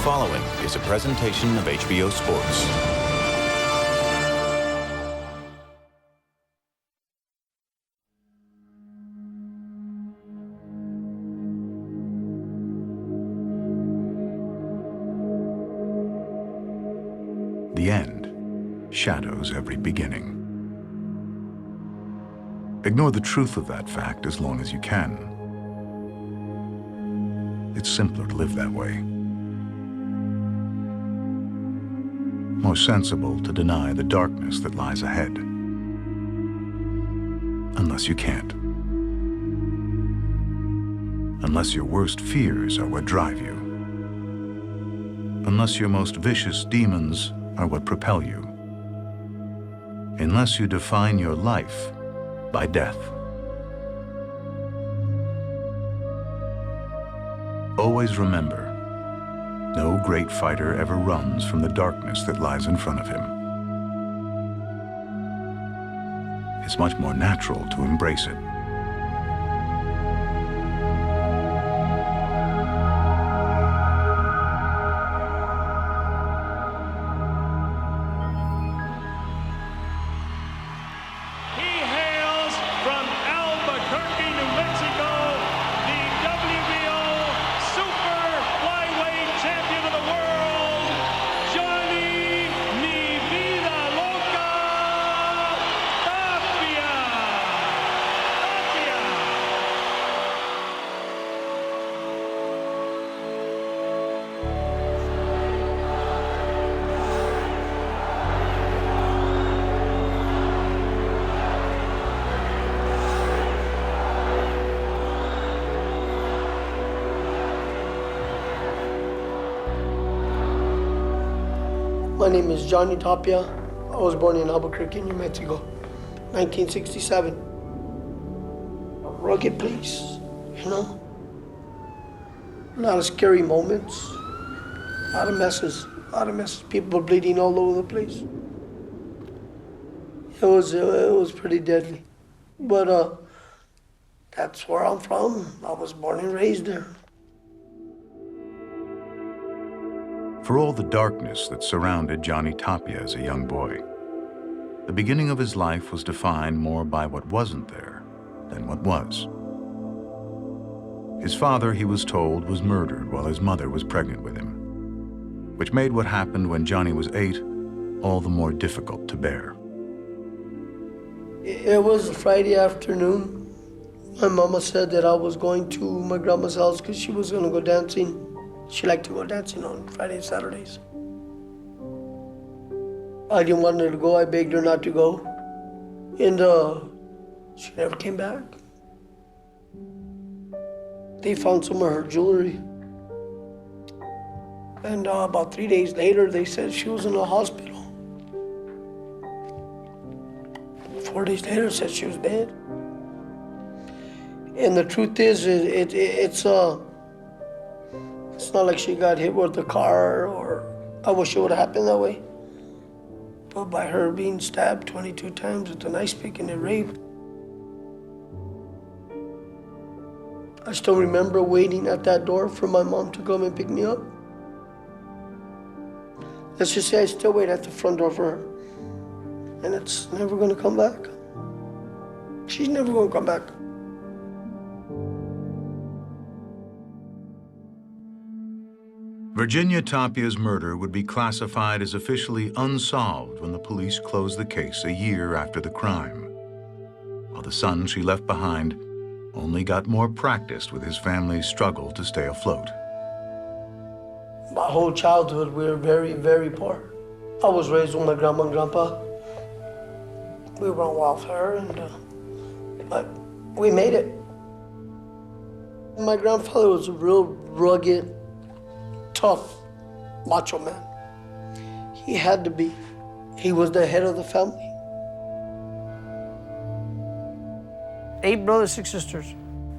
following is a presentation of HBO Sports. The end shadows every beginning. Ignore the truth of that fact as long as you can. It's simpler to live that way. More sensible to deny the darkness that lies ahead. Unless you can't. Unless your worst fears are what drive you. Unless your most vicious demons are what propel you. Unless you define your life by death. Always remember, no great fighter ever runs from the darkness that lies in front of him. It's much more natural to embrace it. My name is Johnny Tapia. I was born in Albuquerque, New Mexico, 1967. A rugged place, you know? A lot of scary moments, a lot of messes, people bleeding all over the place. It was pretty deadly. But that's where I'm from. I was born and raised there. For all the darkness that surrounded Johnny Tapia as a young boy, the beginning of his life was defined more by what wasn't there than what was. His father, he was told, was murdered while his mother was pregnant with him, which made what happened when Johnny was 8 all the more difficult to bear. It was a Friday afternoon. My mama said that I was going to my grandma's house because she was going to go dancing. She liked to go dancing on Fridays and Saturdays. I didn't want her to go. I begged her not to go. And she never came back. They found some of her jewelry. And about 3 days later, they said she was in the hospital. 4 days later, said she was dead. And the truth is, it's not like she got hit with a car, or I wish it would have happened that way. But by her being stabbed 22 times with an ice pick and a rape. I still remember waiting at that door for my mom to come and pick me up. Let's just say I still wait at the front door for her. And it's never gonna come back. She's never gonna come back. Virginia Tapia's murder would be classified as officially unsolved when the police closed the case a year after the crime, while the son she left behind only got more practiced with his family's struggle to stay afloat. My whole childhood, we were very, very poor. I was raised with my grandma and grandpa. We were on welfare, but we made it. My grandfather was a real rugged, tough, macho man. He had to be. He was the head of the family. 8 brothers, 6 sisters.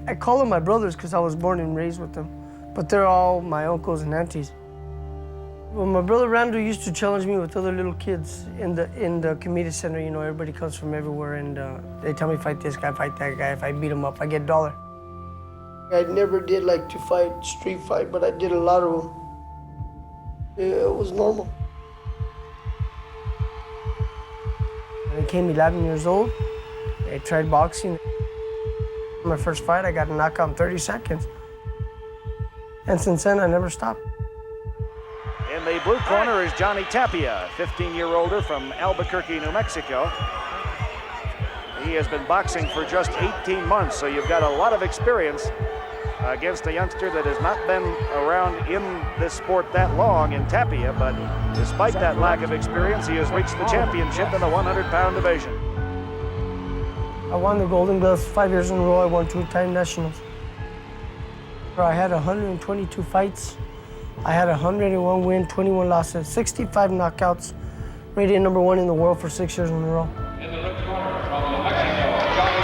I call them my brothers because I was born and raised with them, but they're all my uncles and aunties. Well, my brother Randall used to challenge me with other little kids in the community center. You know, everybody comes from everywhere, and they tell me, fight this guy, fight that guy. If I beat him up, I get $1. I never did like to fight, street fight, but I did a lot of them. It was normal. I became 11 years old. I tried boxing. My first fight, I got a knockout in 30 seconds. And since then, I never stopped. In the blue corner is Johnny Tapia, 15-year-older from Albuquerque, New Mexico. He has been boxing for just 18 months, so you've got a lot of experience against a youngster that has not been around in this sport that long in Tapia, but despite that lack of experience, he has reached the championship in the 100-pound division. I won the Golden Gloves 5 years in a row. I won 2-time nationals. I had 122 fights. I had 101 wins, 21 losses, 65 knockouts, rated #1 in the world for 6 years in a row. In the red corner from New Mexico, Johnny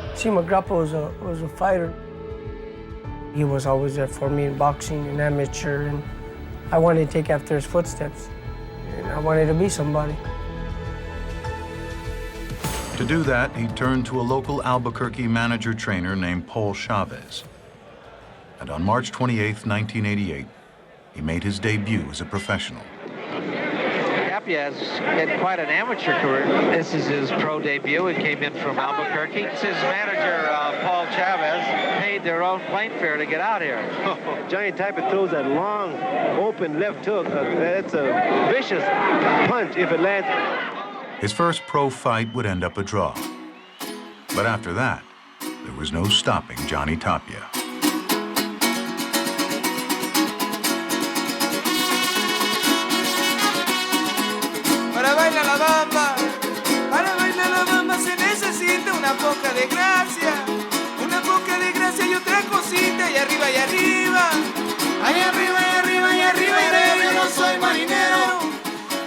Tapia. See, my grandpa was a fighter. He was always there for me in boxing and amateur, and I wanted to take after his footsteps, and I wanted to be somebody. To do that, he turned to a local Albuquerque manager-trainer named Paul Chavez. And on March 28, 1988, he made his debut as a professional. Tapia has had quite an amateur career. This is his pro debut. He came in from Albuquerque. His manager, Paul Chavez, paid their own plane fare to get out here. Johnny Tapia throws that long, open left hook. That's a vicious punch if it lands. His first pro fight would end up a draw. But after that, there was no stopping Johnny Tapia. Para bailar la bamba se necesita una poca de gracia y otra cosita, y arriba, y arriba. Ahí arriba, y arriba, y arriba, y arriba.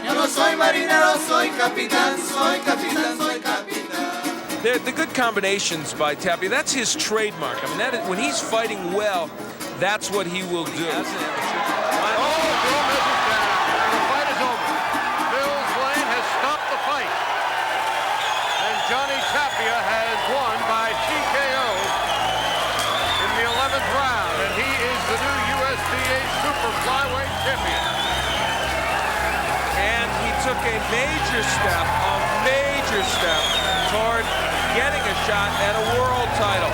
Yo no soy marinero, soy capitán, soy capitán, soy capitán. The good combinations by Tapia, that's his trademark. I mean, when he's fighting well, that's what he will do. Johnny Tapia has won by TKO in the 11th round, and he is the new USDA Super Flyweight champion. And he took a major step toward getting a shot at a world title.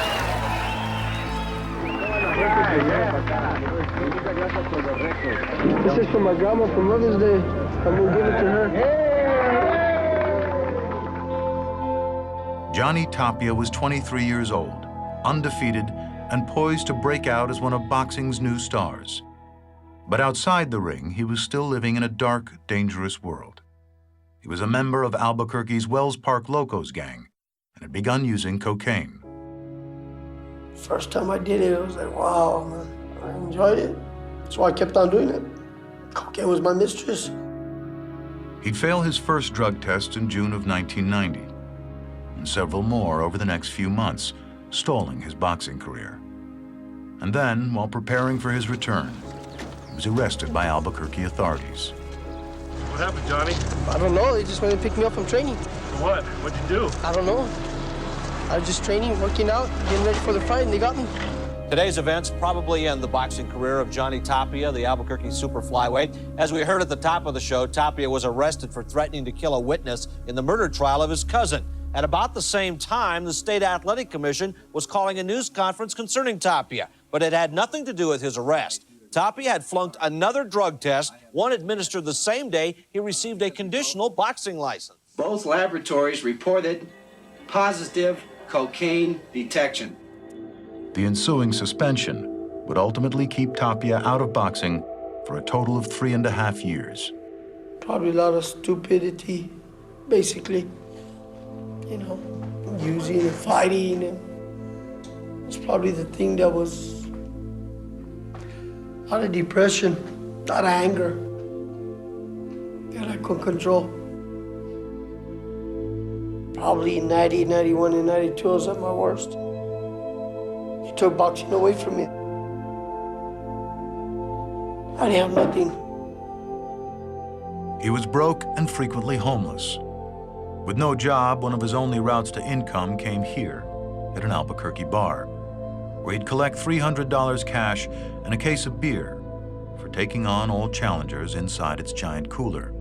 This is for my grandma for Mother's Day. I'm gonna give it to her. Johnny Tapia was 23 years old, undefeated, and poised to break out as one of boxing's new stars. But outside the ring, he was still living in a dark, dangerous world. He was a member of Albuquerque's Wells Park Locos gang and had begun using cocaine. First time I did it, I was like, wow, man. I enjoyed it. So I kept on doing it. Cocaine was my mistress. He'd fail his first drug test in June of 1990. And several more over the next few months, stalling his boxing career. And then, while preparing for his return, he was arrested by Albuquerque authorities. What happened, Johnny? I don't know, they just went and picked me up from training. For what? What'd you do? I don't know. I was just training, working out, getting ready for the fight, and they got me. Today's events probably end the boxing career of Johnny Tapia, the Albuquerque super flyweight. As we heard at the top of the show, Tapia was arrested for threatening to kill a witness in the murder trial of his cousin. At about the same time, the State Athletic Commission was calling a news conference concerning Tapia, but it had nothing to do with his arrest. Tapia had flunked another drug test, one administered the same day he received a conditional boxing license. Both laboratories reported positive cocaine detection. The ensuing suspension would ultimately keep Tapia out of boxing for a total of 3.5 years. Probably a lot of stupidity, basically. You know, using and fighting, and it's probably the thing that was a lot of depression, a lot of anger that I couldn't control. Probably 90, 91, and 92 I was at my worst. He took boxing away from me. I didn't have nothing. He was broke and frequently homeless. With no job, one of his only routes to income came here, at an Albuquerque bar, where he'd collect $300 cash and a case of beer for taking on all challengers inside its giant cooler.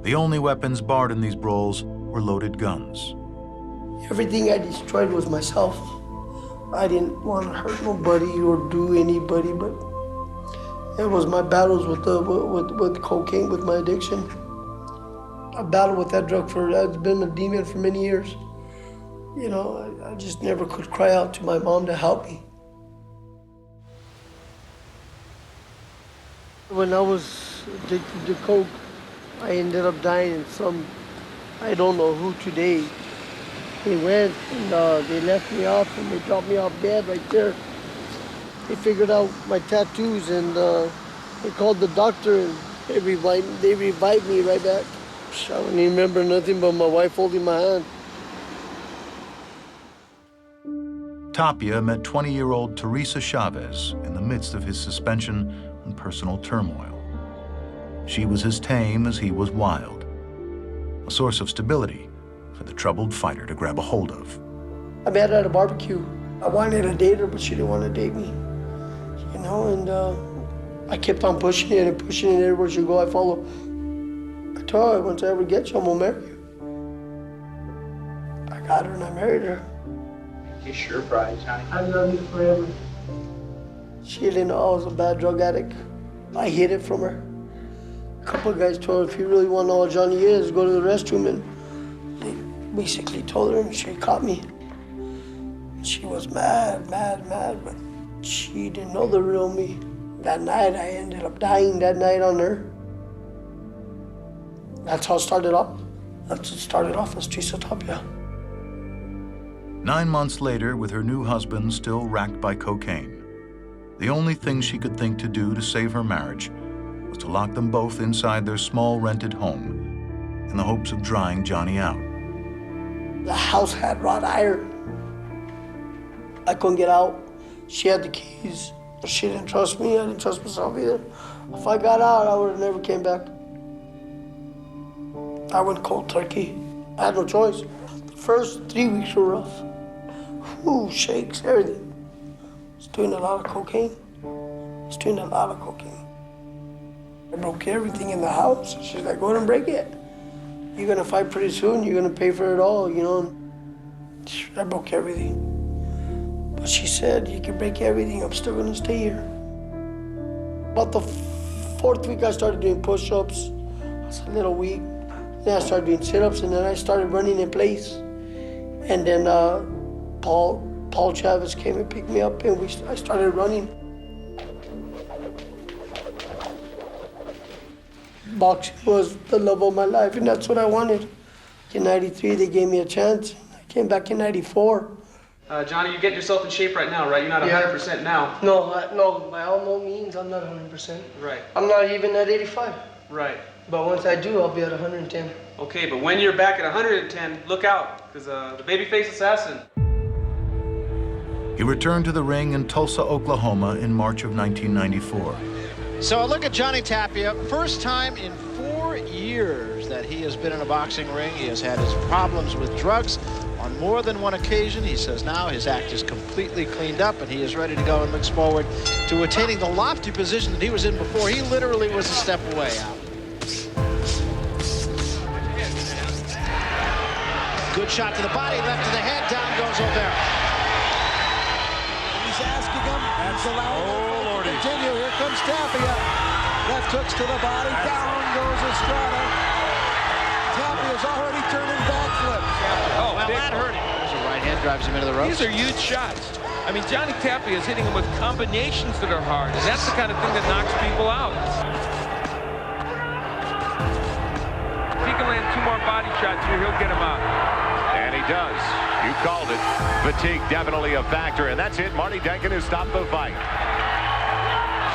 The only weapons barred in these brawls were loaded guns. Everything I destroyed was myself. I didn't want to hurt nobody or do anybody, but it was my battles with cocaine, with my addiction. I battled with that drug I've been a demon for many years. You know, I just never could cry out to my mom to help me. When I was addicted to coke, I ended up dying in I don't know who today. They went and they left me off and they dropped me off dead right there. They figured out my tattoos and they called the doctor and they revived me right back. I don't even remember nothing but my wife holding my hand. Tapia met 20-year-old Teresa Chavez in the midst of his suspension and personal turmoil. She was as tame as he was wild, a source of stability for the troubled fighter to grab a hold of. I met her at a barbecue. I wanted to date her, but she didn't want to date me. You know, and I kept on pushing it and pushing it. Everywhere she go, I follow. I told her, once I ever get you, I'm gonna marry you. I got her and I married her. Kiss your bride, honey. I love you forever. She didn't know I was a bad drug addict. I hid it from her. A couple of guys told her, if you really want to know what Johnny is, go to the restroom. And they basically told her and she caught me. She was mad, but she didn't know the real me. That night, I ended up dying that night on her. That's how it started off. That's what started off as Teresa Tapia. 9 months later, with her new husband still racked by cocaine, the only thing she could think to do to save her marriage was to lock them both inside their small rented home in the hopes of drying Johnny out. The house had wrought iron. I couldn't get out. She had the keys, but she didn't trust me. I didn't trust myself either. If I got out, I would have never came back. I went cold turkey. I had no choice. The first 3 weeks were rough. Ooh, shakes, everything. I was doing a lot of cocaine. I broke everything in the house. She's like, go ahead and break it. You're gonna fight pretty soon. You're gonna pay for it all, you know. I broke everything. But she said, you can break everything. I'm still gonna stay here. About the 4th week, I started doing push-ups. I was a little weak. Then I started doing sit-ups, and then I started running in place. And then Paul Chavez came and picked me up, and I started running. Boxing was the love of my life, and that's what I wanted. In '93, they gave me a chance. I came back in '94. Johnny, you're getting yourself in shape right now, right? You're not 100% now. No, by all no means, I'm not 100%. Right. I'm not even at 85. Right. But once I do, I'll be at 110. Okay, but when you're back at 110, look out, because the babyface assassin. He returned to the ring in Tulsa, Oklahoma in March of 1994. So a look at Johnny Tapia. First time in 4 years that he has been in a boxing ring. He has had his problems with drugs on more than one occasion. He says now his act is completely cleaned up and he is ready to go and looks forward to attaining the lofty position that he was in before. He literally was a step away out. Good shot to the body, left to the head, down goes O'Barra. He's asking him, that's allowing him to continue. Here comes Tapia. Left hooks to the body, down goes Estrada. Tapia's already turning backflips. Oh, well, that hurt him. There's a right hand, drives him into the ropes. These are huge shots. I mean, Johnny Tapia is hitting him with combinations that are hard, and that's the kind of thing that knocks people out. If he can land 2 more body shots here, he'll get him out. And he does. You called it. Fatigue definitely a factor, and that's it. Marty Denkin who stopped the fight.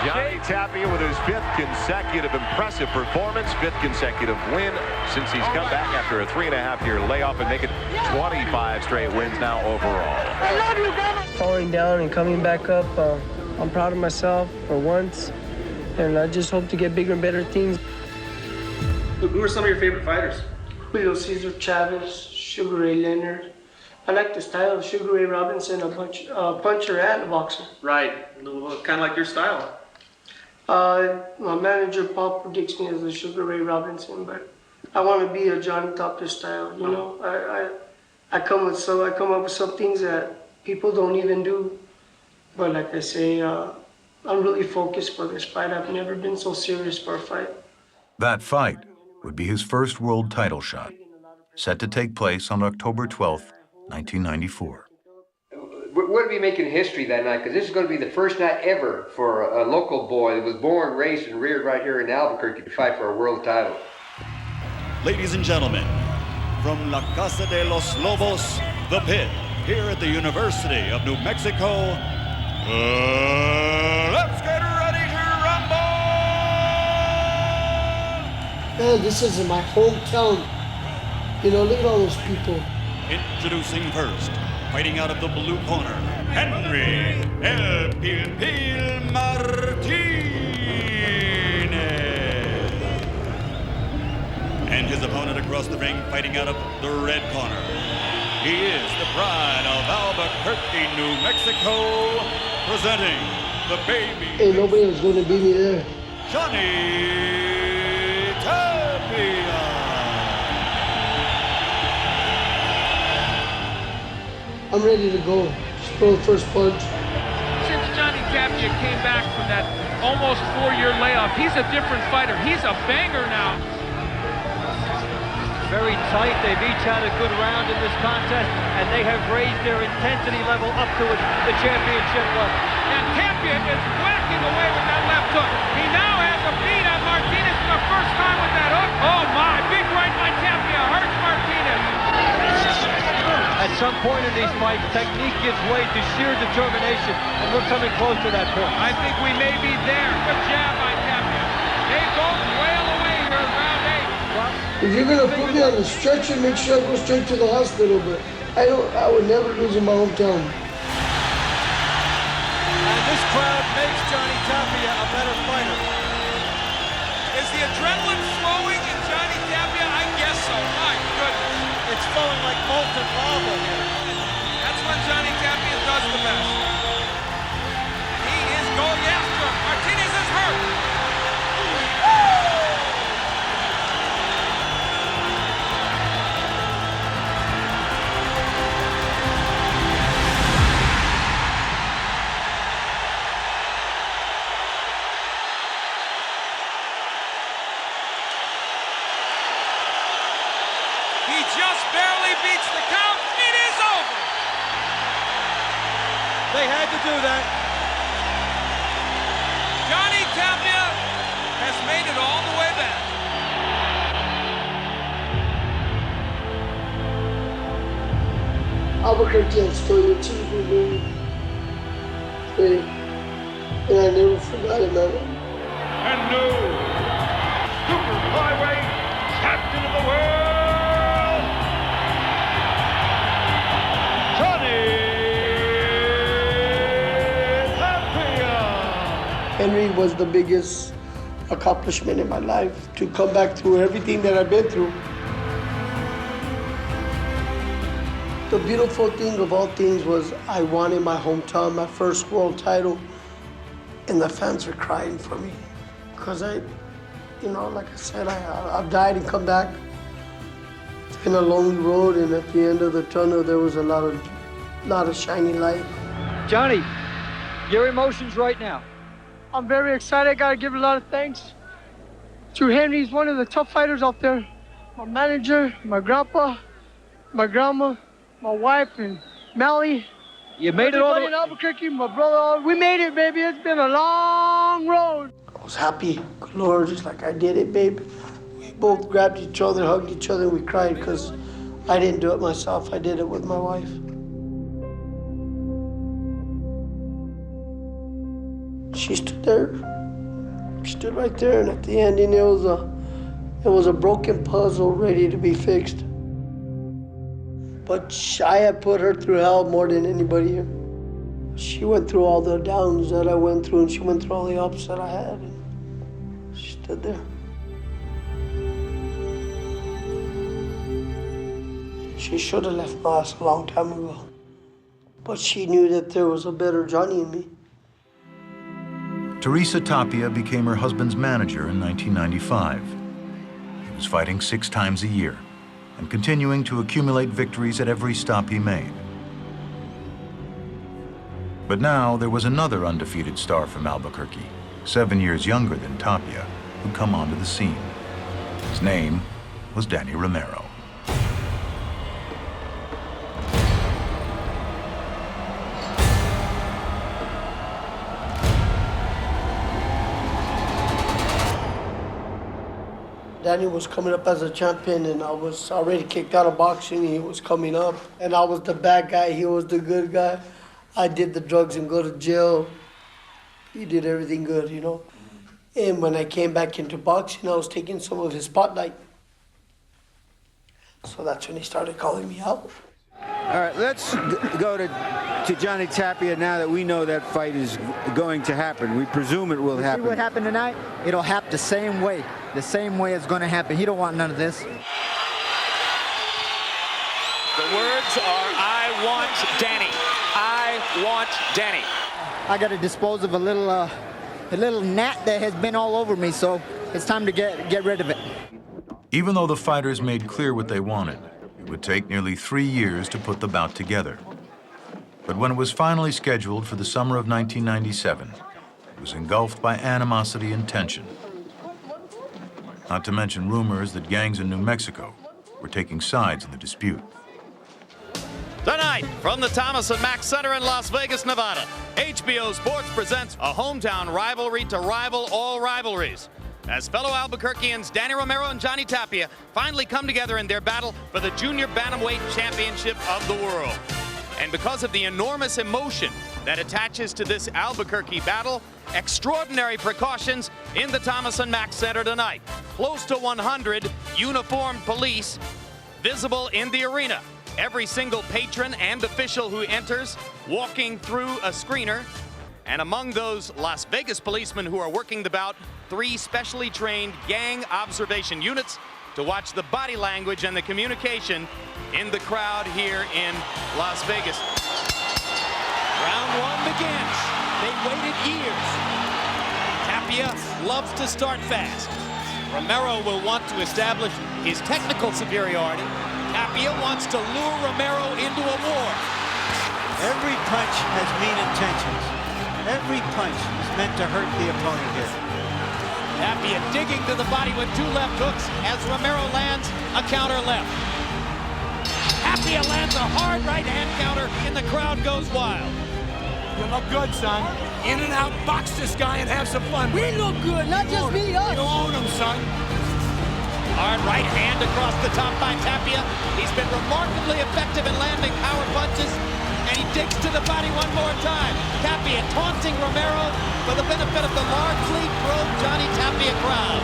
Johnny Tapia with his 5th consecutive impressive performance, 5th consecutive win since he's come back after a 3.5-year layoff and making 25 straight wins now overall. I love you, Grandma. Falling down and coming back up, I'm proud of myself for once, and I just hope to get bigger and better things. Who are some of your favorite fighters? Julio Cesar Chavez, Sugar Ray Leonard. I like the style of Sugar Ray Robinson, a puncher and a boxer. Right, kind of like your style. My manager, Paul, predicts me as a Sugar Ray Robinson, but I want to be a Johnny Tapia style, you know. I come up with some things that people don't even do. But like I say, I'm really focused for this fight. I've never been so serious for a fight. That fight would be his first world title shot, set to take place on October 12th, 1994. We're going to be making history that night because this is going to be the first night ever for a local boy that was born, raised, and reared right here in Albuquerque to fight for a world title. Ladies and gentlemen, from La Casa de los Lobos, the pit, here at the University of New Mexico, let's get ready to rumble! Man, this is my hometown. You know, look at all those people. Introducing first, fighting out of the blue corner, Henry El Pil Pil Martinez. And his opponent across the ring, fighting out of the red corner. He is the pride of Albuquerque, New Mexico, presenting the baby. Ain't nobody was going to beat me there. Johnny Tapia. I'm ready to go. Just throw the first punch. Since Johnny Tapia came back from that almost 4-year layoff, he's a different fighter. He's a banger now. Very tight. They've each had a good round in this contest, and they have raised their intensity level up to the championship level. And Tapia is whacking away with that left hook. He now has a beat on Martinez for the first time with that hook. Oh my, big right by Tapia, hurts Martinez. At some point in these fights, technique gives way to sheer determination, and we're coming close to that point. I think we may be there. Good jab by Tapia. They both wail away here in round 8. If you're gonna put me on the stretcher, make sure I go straight to the hospital. But I would never lose in my hometown. And this crowd makes Johnny Tapia a better fighter. Is the adrenaline flowing in Johnny Tapia? I guess so. My goodness. It's flowing like molten lava here. That's when Johnny Tapia does the best. He is going after him. Martinez is hurt. He just barely beats the count. It is over. They had to do that. Johnny Tapia has made it all the way back. Albuquerque and Stoya TV, baby. And I never forgot it, man. And new super flyweight captain of the world, Johnny Tapia. Henry was the biggest accomplishment in my life, to come back through everything that I've been through. The beautiful thing of all things was I won in my hometown, my first world title, and the fans were crying for me. Because like I said, I've died and come back. It's been a lonely road, and at the end of the tunnel, there was a lot of shining light. Johnny, your emotions right now. I'm very excited. I gotta give a lot of thanks to Henry. He's one of the tough fighters out there. My manager, my grandpa, my grandma, my wife, and Melly. You made it all the way in Albuquerque, my brother. We made it, baby. It's been a long road. I was happy, good Lord, just like I did it, babe. We both grabbed each other, hugged each other, and we cried because I didn't do it myself. I did it with my wife. She stood there. She stood right there, and at the end, it was a broken puzzle ready to be fixed. But I had put her through hell more than anybody here. She went through all the downs that I went through, and she went through all the ups that I had. And she stood there. She should have left my ass a long time ago. But she knew that there was a better Johnny in me. Teresa Tapia became her husband's manager in 1995. He was fighting 6 times a year and continuing to accumulate victories at every stop he made. But now there was another undefeated star from Albuquerque, 7 years younger than Tapia, who'd come onto the scene. His name was Danny Romero. Danny was coming up as a champion, and I was already kicked out of boxing. He was coming up, and I was the bad guy. He was the good guy. I did the drugs and go to jail. He did everything good, you know. And when I came back into boxing, I was taking some of his spotlight. So that's when he started calling me out. All right, let's go to Johnny Tapia now that we know that fight is going to happen. We presume it will happen. See what happened tonight? It'll happen the same way. The same way it's going to happen. He don't want none of this. The words are, I want Danny. I want Danny. I got to dispose of a little gnat that has been all over me, so it's time to get rid of it. Even though the fighters made clear what they wanted, it would take nearly 3 years to put the bout together. But when it was finally scheduled for the summer of 1997, it was engulfed by animosity and tension. Not to mention rumors that gangs in New Mexico were taking sides in the dispute. Tonight, from the Thomas & Mack Center in Las Vegas, Nevada, HBO Sports presents a hometown rivalry to rival all rivalries, as fellow Albuquerqueans Danny Romero and Johnny Tapia finally come together in their battle for the Junior Bantamweight Championship of the world. And because of the enormous emotion that attaches to this Albuquerque battle, extraordinary precautions in the Thomas & Mack Center tonight. Close to 100 uniformed police visible in the arena. Every single patron and official who enters walking through a screener. And among those Las Vegas policemen who are working the bout, 3 specially trained gang observation units to watch the body language and the communication in the crowd here in Las Vegas. Round 1 begins. They waited years. Tapia loves to start fast. Romero will want to establish his technical superiority. Tapia wants to lure Romero into a war. Every punch has mean intentions. Every punch is meant to hurt the opponent here. Tapia digging to the body with 2 left hooks as Romero lands a counter left. Tapia lands a hard right hand counter and the crowd goes wild. You look good, son. In and out, box this guy and have some fun. We look good, not just me, us. You own him, son. Hard right hand across the top by Tapia. He's been remarkably effective in landing power punches, and he digs to the body one more time. Tapia taunting Romero for the benefit of the largely pro-Johnny Tapia crowd.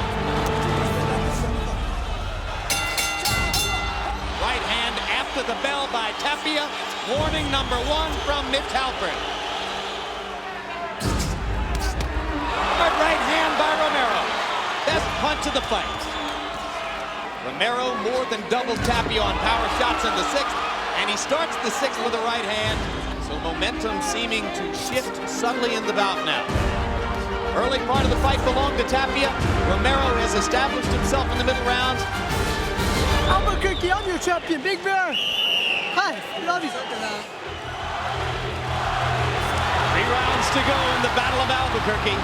Right hand after the bell by Tapia. Warning number 1 from Mitch Halpern. Hard right hand by Romero. Best punch of the fight. Romero more than doubled Tapia on power shots in the 6th, and he starts the 6th with a right hand. So momentum seeming to shift subtly in the bout now. Early part of the fight belonged to Tapia. Romero has established himself in the middle rounds. Albuquerque, I'm your champion, Big Bear. Hi, love you. 3 rounds to go in the Battle of Albuquerque.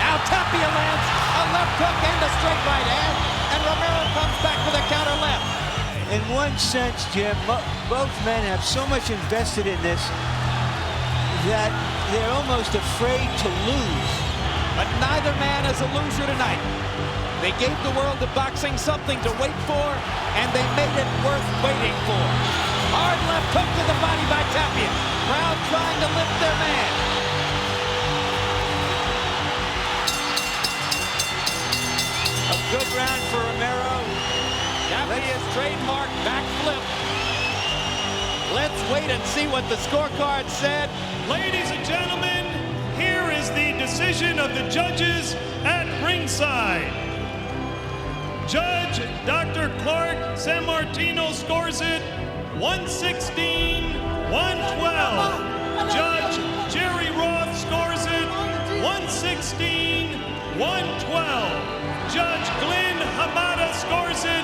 Now Tapia lands a left hook and a straight right hand, and Romero comes back with a counter left. In one sense, Jim, both men have so much invested in this that they're almost afraid to lose. But neither man is a loser tonight. They gave the world of boxing something to wait for, and they made it worth waiting for. Hard left hook to the body by Tapia. Crowd trying to lift their man. A good round for Romero. Tapia's trademark backflip. Let's wait and see what the scorecard said. Ladies and gentlemen, here is the decision of the judges at ringside. Judge Dr. Clark Sammartino scores it 116-112. Judge Jerry Roth scores it 116-112. Judge Glenn Hamada scores it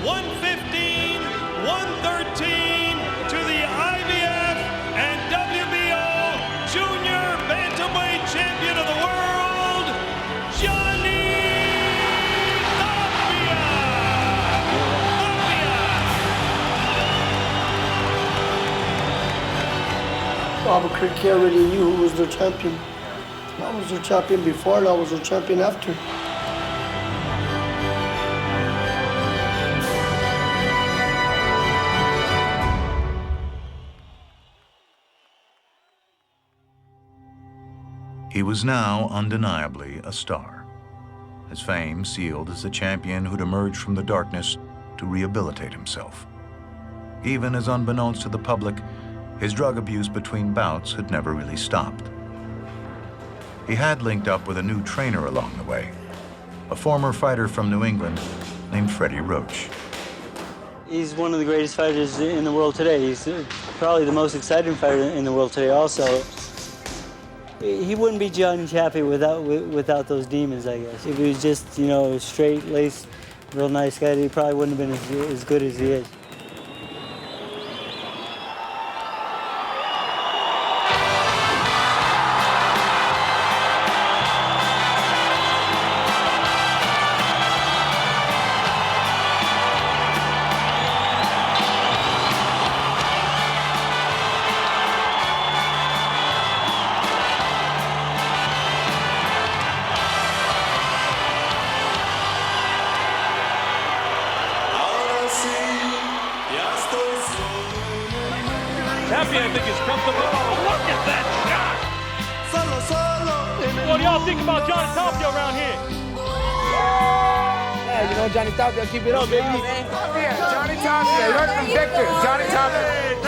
115-113 to the IBF and WBO Junior Bantamweight Champion of the World, Johnny Tapia. Albuquerque already knew who was their champion. I was their champion before and I was their champion after. He was now undeniably a star, his fame sealed as the champion who'd emerged from the darkness to rehabilitate himself. Even as unbeknownst to the public, his drug abuse between bouts had never really stopped. He had linked up with a new trainer along the way, a former fighter from New England named Freddie Roach. He's one of the greatest fighters in the world today. He's probably the most exciting fighter in the world today also. He wouldn't be Johnny Tapia without those demons, I guess. If he was just, you know, straight-laced, real nice guy, he probably wouldn't have been as good as he is. Tapia, I think, is comfortable. Oh, look at that shot! What do y'all think about Johnny Tapia around here? Yeah, you know, Johnny Tapia, keep it up, baby. Tapia, Johnny Tapia, you heard from Victor, Johnny Tapia.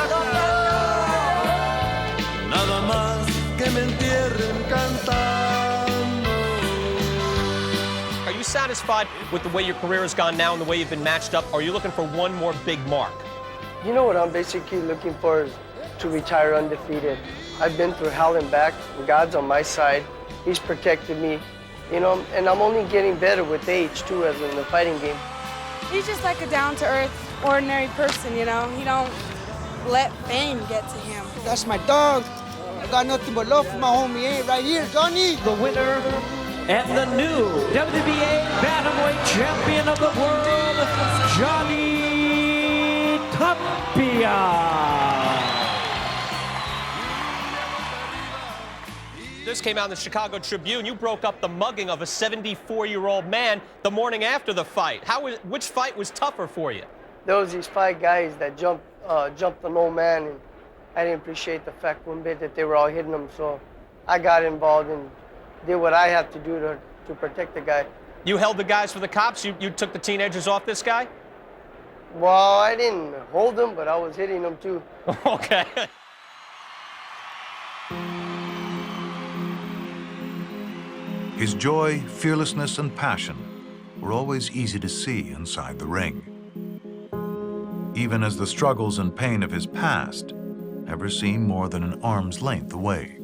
Nada más que me entierren cantando. Are you satisfied with the way your career has gone now and the way you've been matched up? Or are you looking for one more big mark? You know what I'm basically looking for is to retire undefeated. I've been through hell and back. God's on my side. He's protected me, you know, and I'm only getting better with age too, as in the fighting game. He's just like a down-to-earth, ordinary person, you know. He don't let fame get to him. That's my dog. I got nothing but love for my homie, ain't right here, Johnny. The winner and the new WBA Bantamweight Champion of the World, Johnny Tapia. This came out in the Chicago Tribune. You broke up the mugging of a 74-year-old man the morning after the fight. Which fight was tougher for you? There was these 5 guys that jumped an old man, and I didn't appreciate the fact one bit that they were all hitting him, so I got involved and did what I had to do to protect the guy. You held the guys for the cops? You took the teenagers off this guy? Well, I didn't hold him, but I was hitting him too. Okay. His joy, fearlessness, and passion were always easy to see inside the ring. Even as the struggles and pain of his past never seemed more than an arm's length away.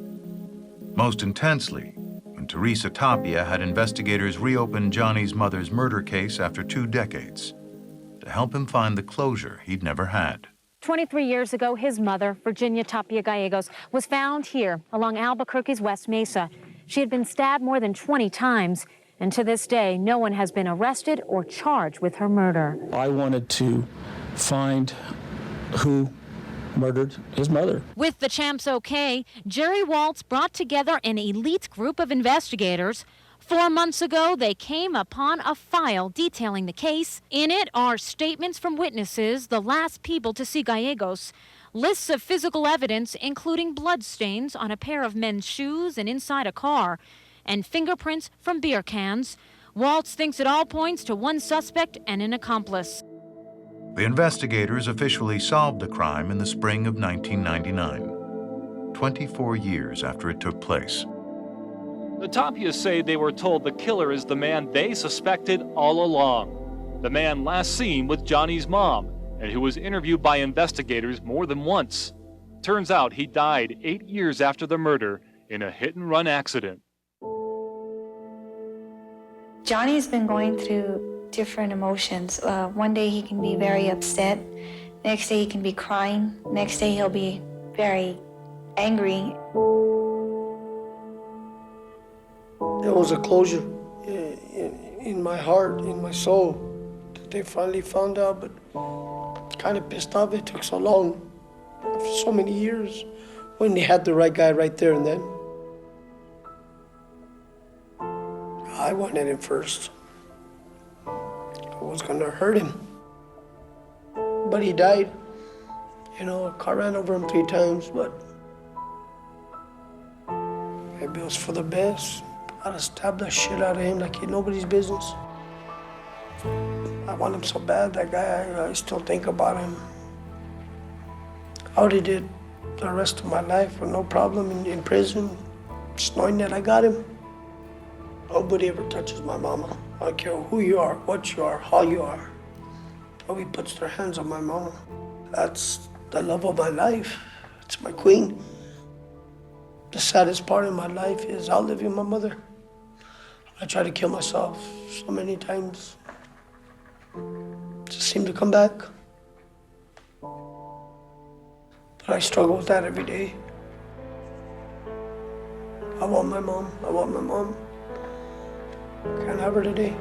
Most intensely, when Teresa Tapia had investigators reopen Johnny's mother's murder case after 2 decades to help him find the closure he'd never had. 23 years ago, his mother, Virginia Tapia Gallegos, was found here along Albuquerque's West Mesa. She had been stabbed more than 20 times, and to this day, no one has been arrested or charged with her murder. I wanted to find who murdered his mother. With the Champs OK, Jerry Waltz brought together an elite group of investigators. 4 months ago, they came upon a file detailing the case. In it are statements from witnesses, the last people to see Gallegos, lists of physical evidence, including bloodstains on a pair of men's shoes and inside a car, and fingerprints from beer cans. Waltz thinks it all points to one suspect and an accomplice. The investigators officially solved the crime in the spring of 1999, 24 years after it took place. The Tapias say they were told the killer is the man they suspected all along. the man last seen with Johnny's mom, and who was interviewed by investigators more than once. Turns out he died 8 years after the murder in a hit-and-run accident. Johnny's been going through different emotions. One day he can be very upset. Next day he can be crying. Next day he'll be very angry. There was a closure in my heart, in my soul, that they finally found out, but kind of pissed off it took so long, for so many years, when they had the right guy right there and then. I wanted him first. I was gonna hurt him. But he died. You know, a car ran over him 3 times, but maybe it was for the best. I'd stab the shit out of him like it's nobody's business. I want him so bad, that guy, I still think about him. I already did the rest of my life with no problem in prison, just knowing that I got him. Nobody ever touches my mama. I don't care who you are, what you are, how you are. Nobody puts their hands on my mama. That's the love of my life. It's my queen. The saddest part of my life is outliving my mother. I tried to kill myself so many times. Just seemed to come back. But I struggle with that every day. I want my mom. I want my mom. Can't have her today.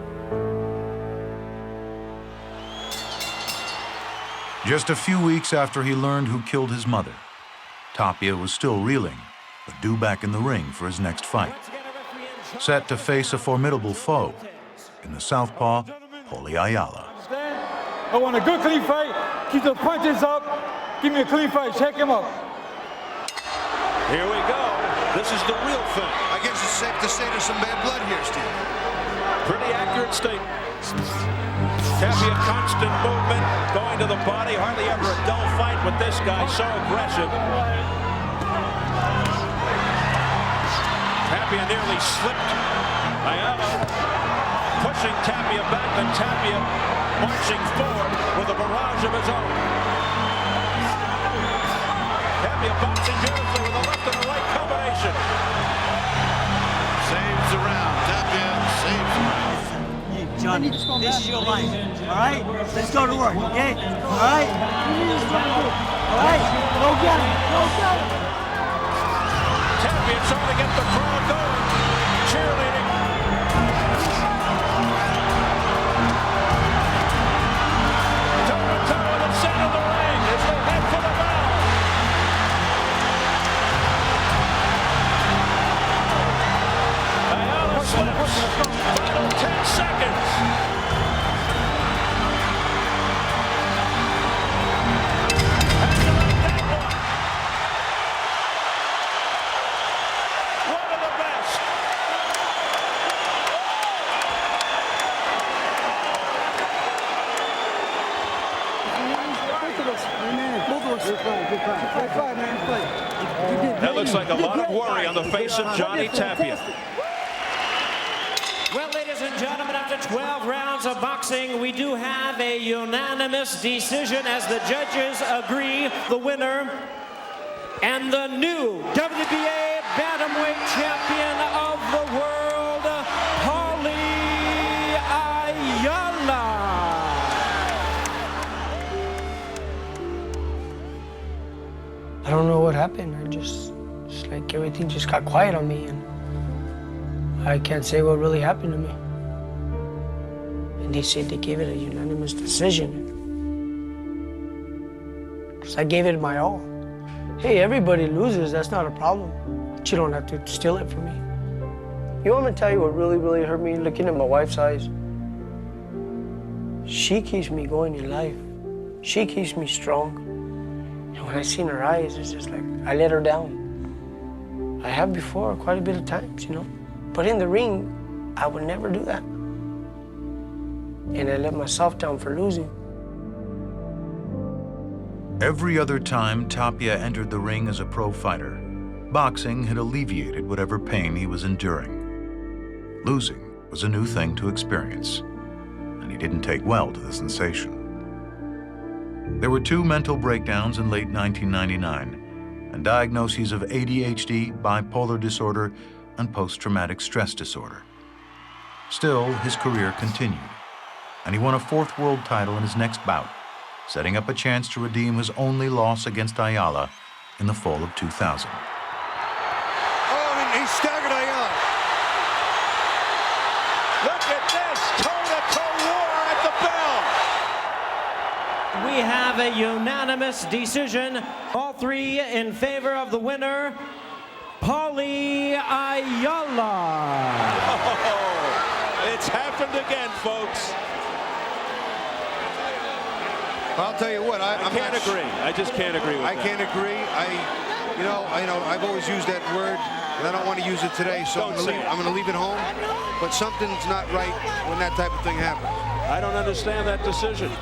Just a few weeks after he learned who killed his mother, Tapia was still reeling, but due back in the ring for his next fight. Set to face a formidable foe in the southpaw, Holy Ayala. I want a good, clean fight. Keep the punches up. Give me a clean fight. Check him up. Here we go. This is the real thing. I guess it's safe to say there's some bad blood here, Steve. Pretty accurate statement. Tapia, constant movement, going to the body. Hardly ever a dull fight with this guy, so aggressive. Tapia nearly slipped. Ayala pushing Tapia back, and Tapia marching forward with a barrage of his own. Tapia boxing beautifully with a left and a right combination. Saves the round. Tapia saves the round. Johnny, this is your life, all right? Let's go to work, okay? All right? All right? Go get him. Go get him. Tapia trying to get the crowd going. Cheerleading. Toe-to-toe in the center of the ring as they head for the bell. Ayala slips. Final 10 seconds. One of the best. That looks like a lot of worry on the face of Johnny Tapia. Well, ladies and gentlemen, after 12 rounds of boxing, we do have a unanimous decision as the judges agree the winner and the new WBA bantamweight champion of the world, Holy Ayala. I don't know what happened. Just like everything just got quiet on me, and I can't say what really happened to me. And they said they gave it a unanimous decision. Because I gave it my all. Hey, everybody loses, that's not a problem. But you don't have to steal it from me. You want me to tell you what really hurt me? Looking at my wife's eyes. She keeps me going in life. She keeps me strong. And when I seen her eyes, it's just like, I let her down. I have before quite a bit of times, you know? But in the ring, I would never do that. And I let myself down for losing. Every other time Tapia entered the ring as a pro fighter, boxing had alleviated whatever pain he was enduring. Losing was a new thing to experience, and he didn't take well to the sensation. There were 2 mental breakdowns in late 1999 and diagnoses of ADHD, bipolar disorder, and post-traumatic stress disorder. Still, his career continued, and he won a 4th world title in his next bout, setting up a chance to redeem his only loss against Ayala in the fall of 2000. Oh, he staggered Ayala. Look at this, toe-to-toe war at the bell. We have a unanimous decision, all 3 in favor of the winner, Paulie Ayala. Oh, it's happened again, folks. I'll tell you what, I can't agree. I just can't agree with that. I can't agree. I've always used that word, and I don't want to use it today, so I'm going to leave it home. But something's not right when that type of thing happens. I don't understand that decision.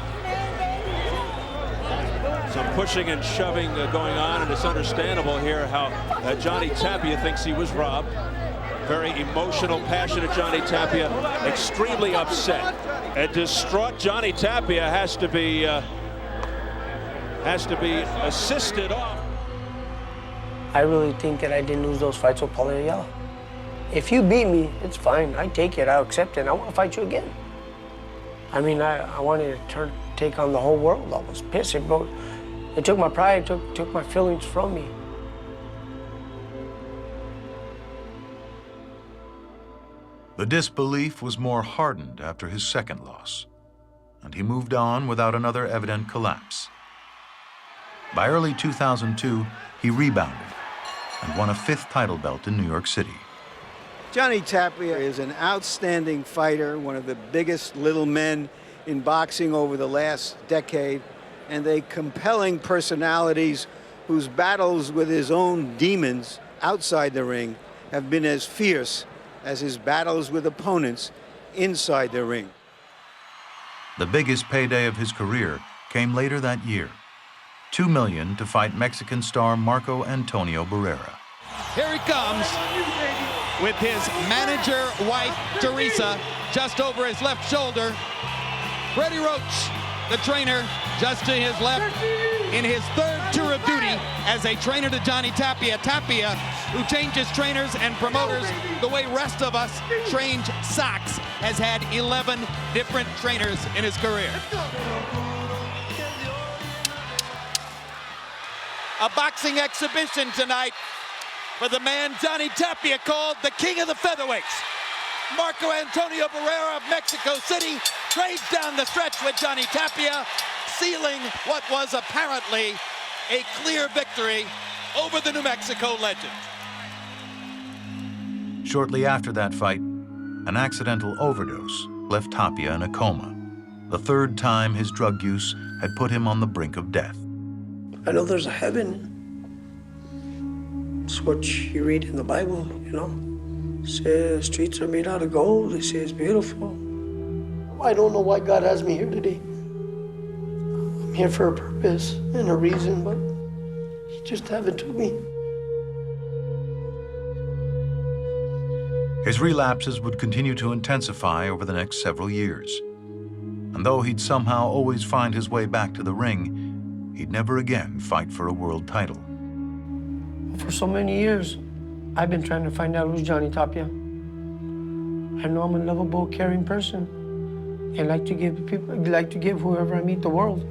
Some pushing and shoving going on, and it's understandable here how Johnny Tapia thinks he was robbed. Very emotional, passionate Johnny Tapia, extremely upset. A distraught Johnny Tapia has to be assisted off. I really think that I didn't lose those fights with Paulie Ayala. If you beat me, it's fine. I take it, I'll accept it, I want to fight you again. I mean, I wanted to take on the whole world. I was pissed. It took my pride, took my feelings from me. The disbelief was more hardened after his 2nd loss, and he moved on without another evident collapse. By early 2002, he rebounded and won a 5th title belt in New York City. Johnny Tapia is an outstanding fighter, one of the biggest little men in boxing over the last decade, and they compelling personalities whose battles with his own demons outside the ring have been as fierce as his battles with opponents inside the ring. The biggest payday of his career came later that year. $2 million to fight Mexican star Marco Antonio Barrera. Here he comes with his manager wife, Teresa, just over his left shoulder. Freddie Roach, the trainer, just to his left, in his 3rd tour of duty as a trainer to Johnny Tapia. Tapia, who changes trainers and promoters the way rest of us change socks, has had 11 different trainers in his career. A boxing exhibition tonight for the man Johnny Tapia called the king of the featherweights. Marco Antonio Barrera of Mexico City trades down the stretch with Johnny Tapia, sealing what was apparently a clear victory over the New Mexico legend. Shortly after that fight, an accidental overdose left Tapia in a coma, the 3rd time his drug use had put him on the brink of death. I know there's a heaven. It's what you read in the Bible, you know. It says streets are made out of gold. They say it's beautiful. I don't know why God has me here today. I'm here for a purpose and a reason, but He just haven't told me. His relapses would continue to intensify over the next several years. And though he'd somehow always find his way back to the ring, he'd never again fight for a world title. For so many years, I've been trying to find out who's Johnny Tapia. I know I'm a lovable, caring person. I like to give whoever I meet the world.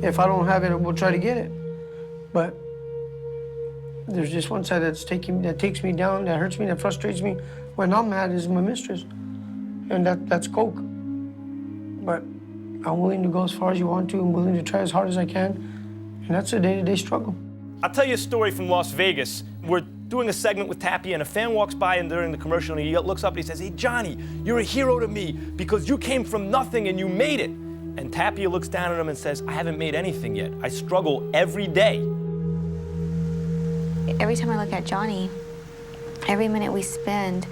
If I don't have it, I will try to get it. But there's just one side that takes me down, that hurts me, that frustrates me. When I'm mad is my mistress, and that's coke. But I'm willing to go as far as you want to. I'm willing to try as hard as I can, and that's a day-to-day struggle. I'll tell you a story from Las Vegas. We're doing a segment with Tapia, and a fan walks by and during the commercial, and he looks up and he says, "Hey, Johnny, you're a hero to me because you came from nothing and you made it." And Tapia looks down at him and says, "I haven't made anything yet. I struggle every day." Every time I look at Johnny, every minute we spend,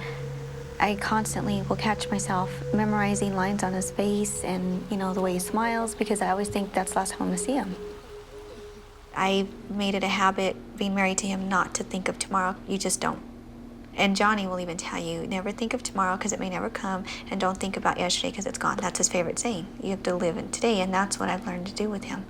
I constantly will catch myself memorizing lines on his face and, you know, the way he smiles, because I always think that's the last time I'm gonna see him. I made it a habit, being married to him, not to think of tomorrow. You just don't. And Johnny will even tell you, never think of tomorrow because it may never come, and don't think about yesterday because it's gone. That's his favorite saying. You have to live in today, and that's what I've learned to do with him.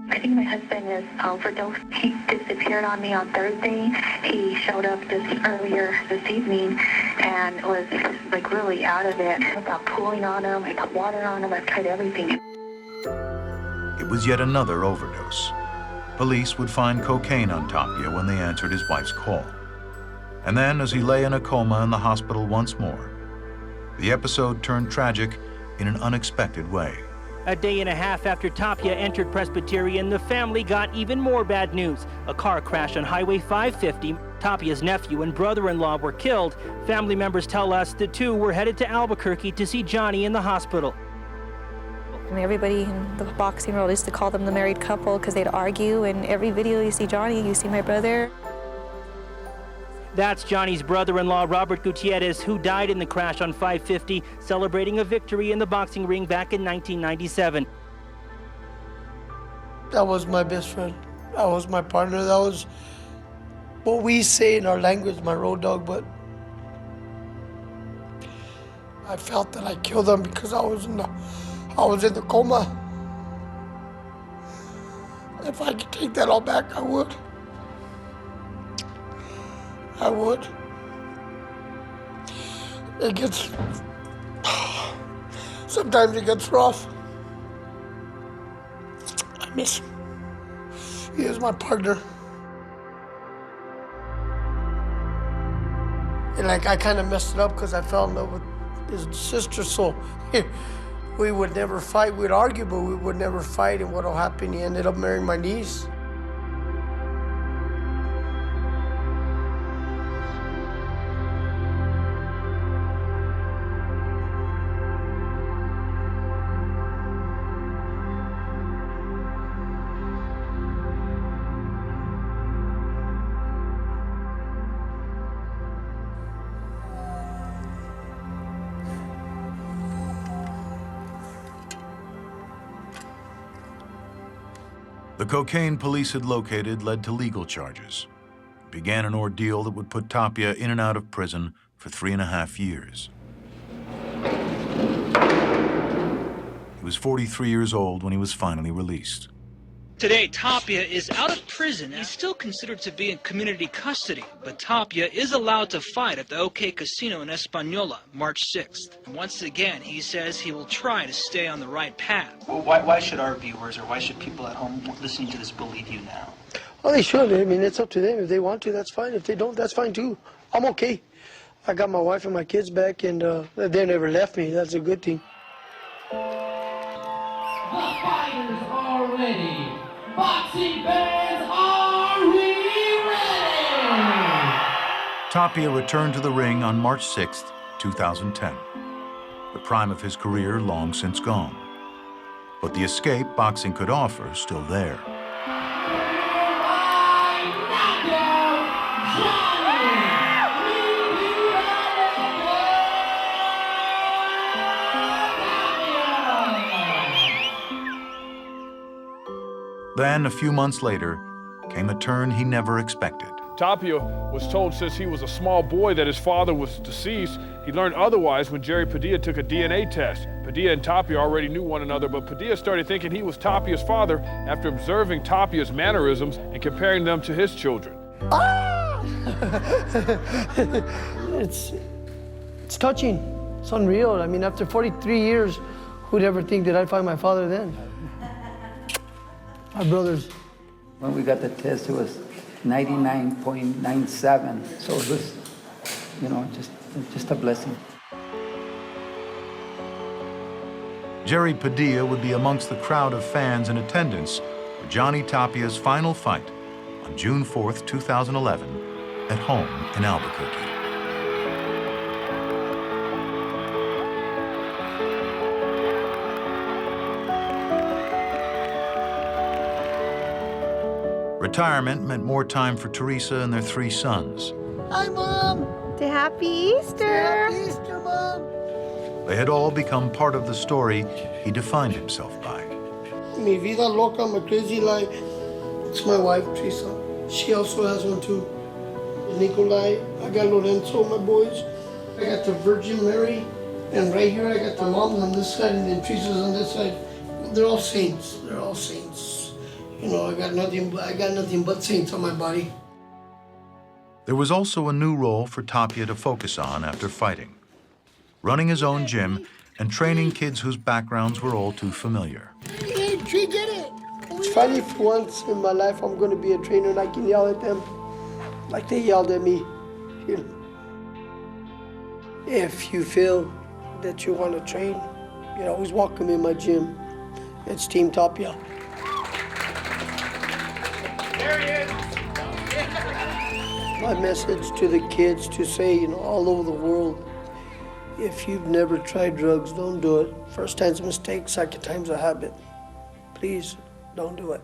I think my husband is overdosed. He disappeared on me on Thursday. He showed up earlier this evening and was like really out of it. I got pulling on him, I put water on him, I've tried everything. It was yet another overdose. Police would find cocaine on Tapia when they answered his wife's call. And then, as he lay in a coma in the hospital once more, the episode turned tragic in an unexpected way. A day and a half after Tapia entered Presbyterian, the family got even more bad news. A car crash on Highway 550. Tapia's nephew and brother-in-law were killed. Family members tell us the two were headed to Albuquerque to see Johnny in the hospital. I mean, everybody in the boxing world used to call them the married couple because they'd argue, and every video you see Johnny, you see my brother. That's Johnny's brother-in-law, Robert Gutierrez, who died in the crash on 550, celebrating a victory in the boxing ring back in 1997. That was my best friend. That was my partner. That was what we say in our language, my road dog, but I felt that I killed him because I was in the coma. If I could take that all back, I would. I would. It gets, sometimes it gets rough. I miss him. He is my partner. And like, I kind of messed it up because I fell in love with his sister, so we would never fight. We'd argue, but we would never fight, and what'll happen, he ended up marrying my niece. The cocaine police had located led to legal charges. It began an ordeal that would put Tapia in and out of prison for 3.5 years. He was 43 years old when he was finally released. Today, Tapia is out of prison. He's still considered to be in community custody, but Tapia is allowed to fight at the OK Casino in Española, March 6th. And once again, he says he will try to stay on the right path. Well, why should our viewers, or why should people at home listening to this believe you now? Well, they should. I mean, it's up to them. If they want to, that's fine. If they don't, that's fine too. I'm okay. I got my wife and my kids back, and they never left me. That's a good thing. The fighters are ready. Boxing fans, are we ready? Tapia returned to the ring on March 6, 2010. The prime of his career long since gone. But the escape boxing could offer is still there. Then, a few months later, came a turn he never expected. Tapia was told since he was a small boy that his father was deceased. He learned otherwise when Jerry Padilla took a DNA test. Padilla and Tapia already knew one another, but Padilla started thinking he was Tapia's father after observing Tapia's mannerisms and comparing them to his children. Ah! It's touching. It's unreal. I mean, after 43 years, who'd ever think that I'd find my father then? My brothers. When we got the test, it was 99.97. So it was, you know, just a blessing. Jerry Padilla would be amongst the crowd of fans in attendance for Johnny Tapia's final fight on June 4th, 2011, at home in Albuquerque. Retirement meant more time for Teresa and their 3 sons. Hi, Mom. Say Happy Easter. Happy Easter, Mom. They had all become part of the story he defined himself by. Mi vida loca, my crazy life. It's my wife, Teresa. She also has one too. Nikolai, I got Lorenzo, my boys. I got the Virgin Mary, and right here I got the moms on this side and then Teresa's on this side. They're all saints. They're all saints. You know, I got nothing but saints on my body. There was also a new role for Tapia to focus on after fighting. Running his own gym and training kids whose backgrounds were all too familiar. It's funny if once in my life I'm gonna be a trainer and I can yell at them like they yelled at me. You know? If you feel that you want to train, you're always welcome in my gym. It's Team Tapia. There he is. My message to the kids to say, you know, all over the world, if you've never tried drugs, don't do it. First time's a mistake, second time's a habit. Please, don't do it.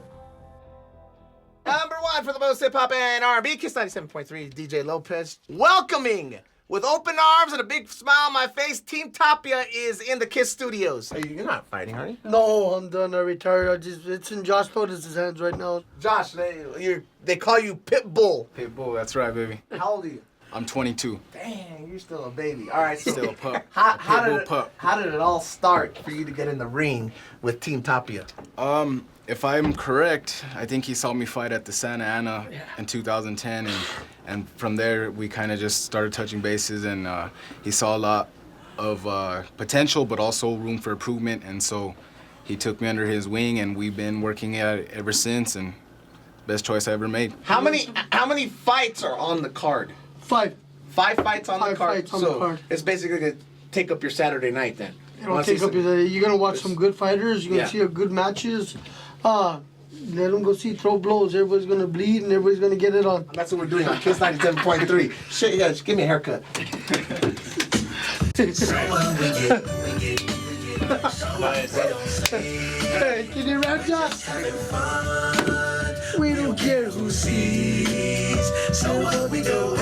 Number one for the most hip-hop and R&B, Kiss 97.3, DJ Lopez. Welcoming, with open arms and a big smile on my face, Team Tapia is in the Kiss studios. You're not fighting, are you? No, I'm done. I retired. It's in Josh Lotus' hands right now. Josh, they call you Pitbull. Pitbull, that's right, baby. How old are you? I'm 22. Dang, you're still a baby. All right, so Still a pup. How did it all start for you to get in the ring with Team Tapia? If I'm correct, I think he saw me fight at the Santa Ana in 2010, and from there we kind of just started touching bases, and he saw a lot of potential, but also room for improvement, and so he took me under his wing, and we've been working at it ever since, and best choice I ever made. How many fights are on the card? 5. 5 fights on the card. Fights on the card. It's basically gonna take up your Saturday night then. It'll take up you're gonna watch some good fighters. You're gonna see good matches. Let them go see throw blows. Everybody's gonna bleed and everybody's gonna get it on. That's what we're doing on Kiss 97.3. Shit, yeah, just give me a haircut. Hey, can you rap, Josh? We don't care who sees. So what we go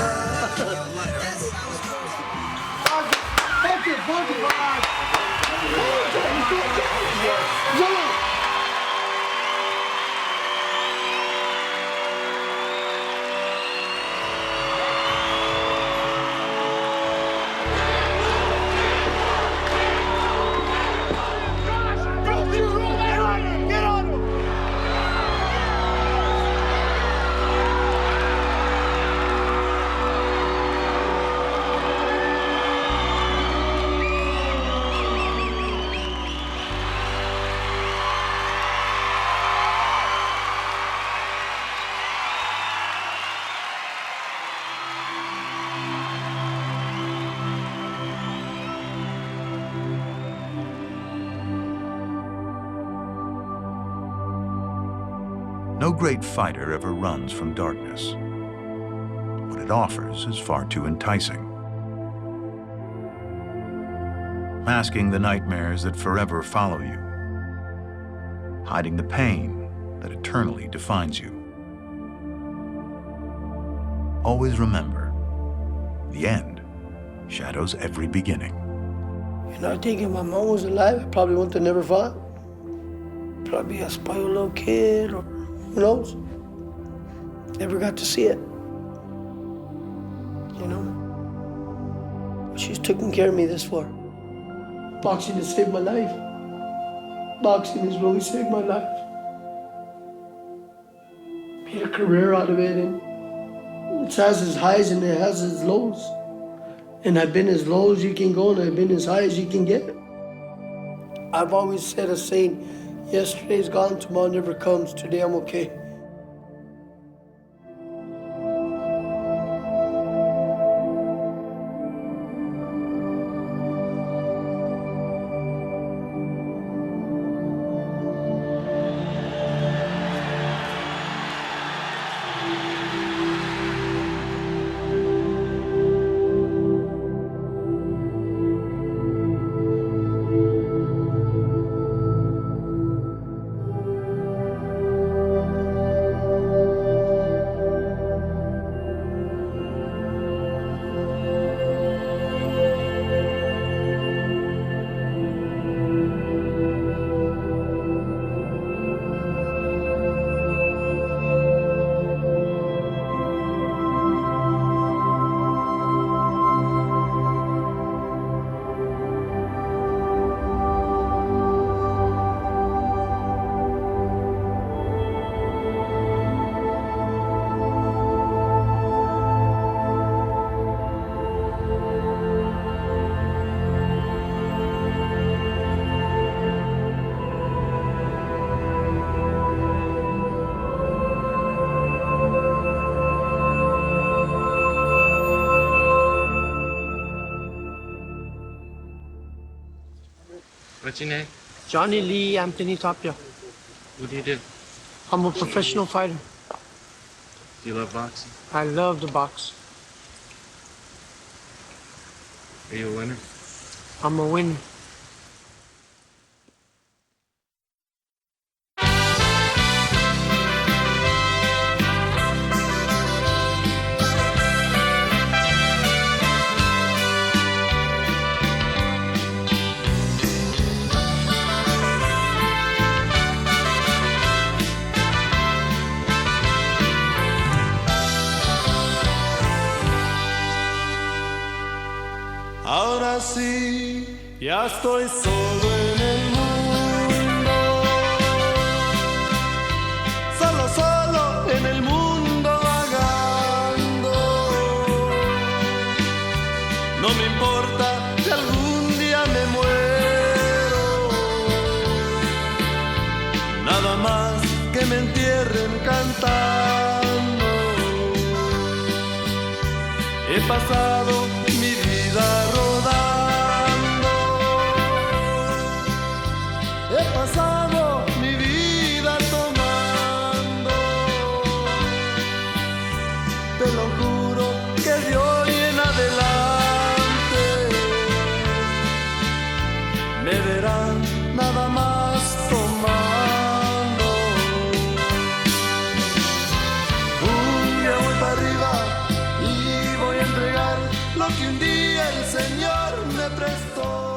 No great fighter ever runs from darkness. What it offers is far too enticing, masking the nightmares that forever follow you, hiding the pain that eternally defines you. Always remember, the end shadows every beginning. You know, I think if my mom was alive, I probably wouldn't have never fought. Probably a spoiled little kid, or who knows? Never got to see it. You know? She's taking care of me this far. Boxing has saved my life. Boxing has really saved my life. Made a career out of it, and it has its highs and it has its lows. And I've been as low as you can go, and I've been as high as you can get. I've always said a saying, yesterday's gone, tomorrow never comes. Today I'm okay. What's your name? Johnny Lee Anthony Tapia. What do you do? I'm a professional fighter. Do you love boxing? I love to box. Are you a winner? I'm a winner. Ahora sí, ya estoy solo en el mundo, solo en el mundo vagando. No me importa si algún día me muero, nada más que me entierren cantando. He pasado mi vida rodando, he pasado mi vida tomando, te lo juro que de hoy en adelante me verán nada más tomando. Un día voy para arriba y voy a entregar lo que un día el Señor me prestó.